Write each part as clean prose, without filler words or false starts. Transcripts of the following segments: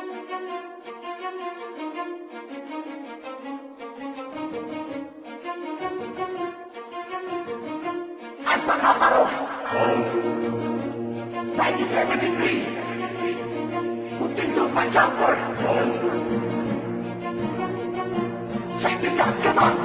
At mga paro, 1973, munting lupa jumper, sa itinag kaman.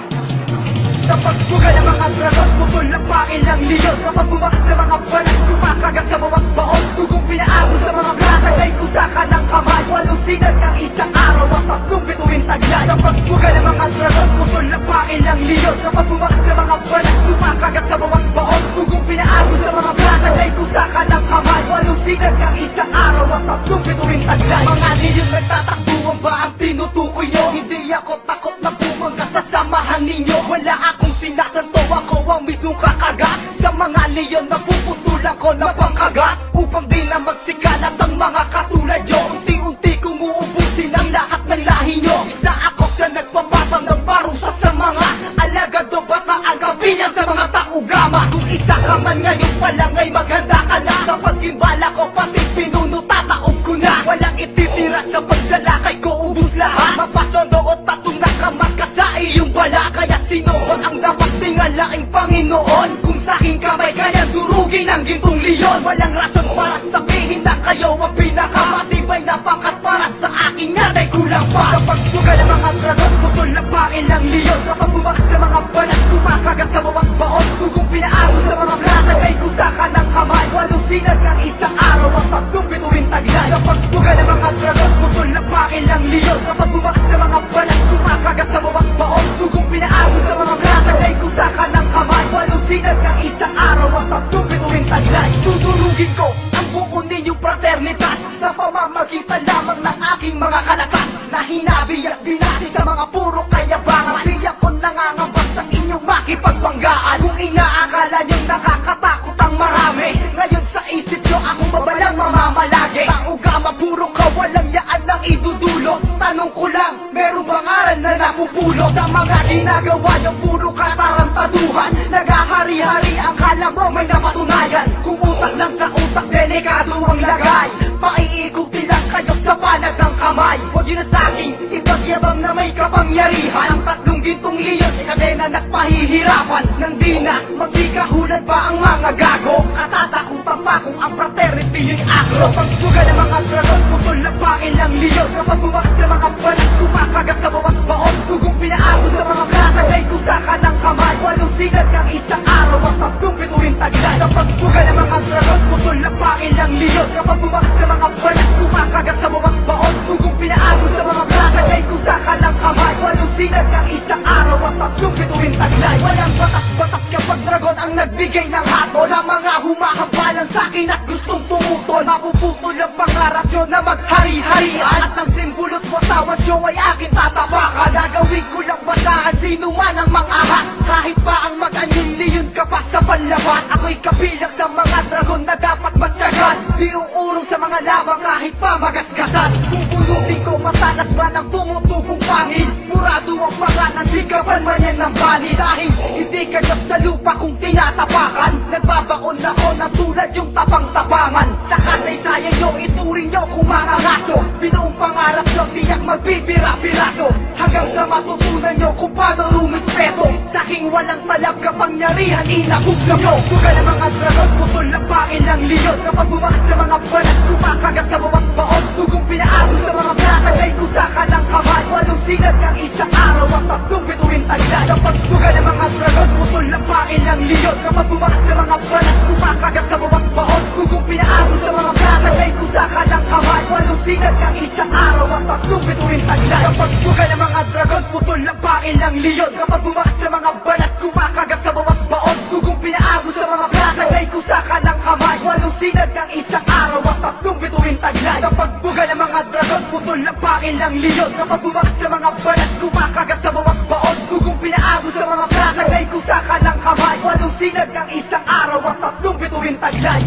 Kapag buga ng mga dragon, putol ng pailang leon. Kapag bumakas ng mga balas, kumakagat sa bawat baon. Tugong pinaabot sa mga blatag ay kusaka ng kamay. Walong sinag ng isang araw at tatlong bituin taglay. Kapag buga ng mga dragon, putol ng pailang leon. Kapag bumakas ng mga balas, kumakagat sa bawat baon. Tugong pinaabot sa mga blatag ay kusaka ng kamay. Walong sinag ng isang araw at tatlong bituin taglay. Mga leon nagtatakbuhan ba ang tinutukoy nyo? Hindi ako takot na bumangga sa samahan ninyo. Wala akong sinasanto, ako ang mismong kakagat sa mga leon na puputulan ko ng pangkagat. Upang di na magsikalat ang mga katulad nyo. Unti-unti kong uubusin ang lahat ng lahi nyo. Na ako siya nagpapasang ng parusa sa mga alagado. Baka ang kabilang sa mga taugama. Kung isa ka man ngayon pa lang ay maghanda ka na. Kapag gimbala ko pati pinuno tataog ko na. Walang ititira sa pagsalakay ko, ubus lahat. Mapasondo o tatong nakamarka sa iyong bala. Kaya sinoon ang dapat tingalaing Panginoon. Kung sa aking kamay kaya durugin ang gintong leon. Walang rason para sabihin na kayo ang pinakamatibay na pangkat para sa akin yan ay kulang pa. Kapag suga ng mga dragon, putol na pailang leon. Kapag bumakas sa mga balas, kumakagat sa bawat baon. Kung pinaabot sa mga blatag ay kusaka ng kamay. Walong sinag ng isang araw at tatlong bituin taglay. Kapag suga ng mga dragon, putol na pailang leon. Kapag bumakas sa mga balas, kumakagat sa bawat baon. Kung pinaabot sa mga blatag ay kusaka ng kamay. Walong sinag ng isang araw at tatlong bituin taglay. Susunugin ko ang buo ninyong fraternidad sa pamamagitan lamang ng aking mga kalakas na hinabi at binati sa mga puro kayabangan. Di ako nangangambas sa inyong makipagbanggaan. Kung inaakala niyong nakakatakot ang marami, ngayon sa isip nyo akong babalang mamamalagi. Taugama puro kawalang yaan ng idudulo. Tanong ko lang, merong bang aral na napupulot? Sa mga ginagawa niyong puro katarantaduhan, nagahari-hari ang kala mo may napatunayan. Kung utak lang sa utak, delikado ang lagay. Paiikuti lang kayo sa palad ng kamay. Huwag yun na sa'king ipagyabang na may kapangyarihan. Ang tatlong gintong leon sa kadena nagpahihirapan. Nang di na magkikahulan pa ang mga gago. Katatakutan pa kung ang fraternity yung agro. Pagsuga ng mga dragon, putol na pailang leon. Kapag bumakas sa mga balas, kumakagat sa bawat baon. Kung pinaabot sa mga blatag ay kusaka ng kamay. Walong sinag ng isang araw at tatlong bituin taglay. Kapag suga ng mga dragon, putol na pailang leon. Kapag bumakas sa mga balas, kumakagat sa bawat baon. Kung pinaabot sa mga blatag ay kusaka ng kamay. Walong sinag ng isang araw at tatlong bituin taglay. Walang batas-batas kapag dragon ang nagbigay ng hatol. Ang mga humahabalan sa'kin at gustong tumutol, mapuputol ang pangarap nyo na maghari-harian. At ang simbolo't wasawat nyo ay akin tatapakan. Gagawin ko lang basahan sino man ang mangahat. Kahit pa ang mag-anyong leon ka pa sa panlaban. Ako'y kabilang sa mga dragon na dapat magtyagan. Di uurong sa mga laban kahit pa magasgasan. Pupulutin ko matalas ba ng tumutubong pangil. Murado ang pangalan, di ka man man yan ng bali. Dahil hindi kagap sa lupa kung tinatapakan. Nagbabaon ako na tulad yung tapang-tapangan. Sa kasaysayan nyo, ituring nyo kung mga raso. Binuong pangarap nyo, tiyak magbibira-biraso. Hanggang sa matutunan nyo kung paano rumispeto. Saking walang talab kapangyarihan, inabuglam nyo. Suga ng mga dragon, putol na pailang leon. Kapag bumakas sa mga balas, kumakagat sa bawat baon. Kung pinaabot sa mga blatag ay kusaka ng kamay. Walong sinag ng isang araw at tatlong bituin taglay. Kapag suga ng mga dragon, putol na pailang leon. Kapag bumakas sa mga balas, kumakagat sa bawat baon. Kung pinaabot sa mga blatag ay kusaka ng kamay. Walong sinag ng isang araw at tatlong bituin taglay. Kapag suga ng mga dragon, putol na pailang leon. Kapag bumakas sa mga balas, kumakagat sa bawat baon. Kung pinaabot sa mga blatag ay kusaka ng kamay. Walong sinag ng isang araw at tatlong bituin taglay. Kapag buga ng mga dragon, putol na pailang leon. Kapag bumakas sa mga balas, kumakagat sa bawat baon. Kung pinaabot sa mga blatag ay kusaka ng kamay. Walong sinag ng isang araw at tatlong bituin taglay.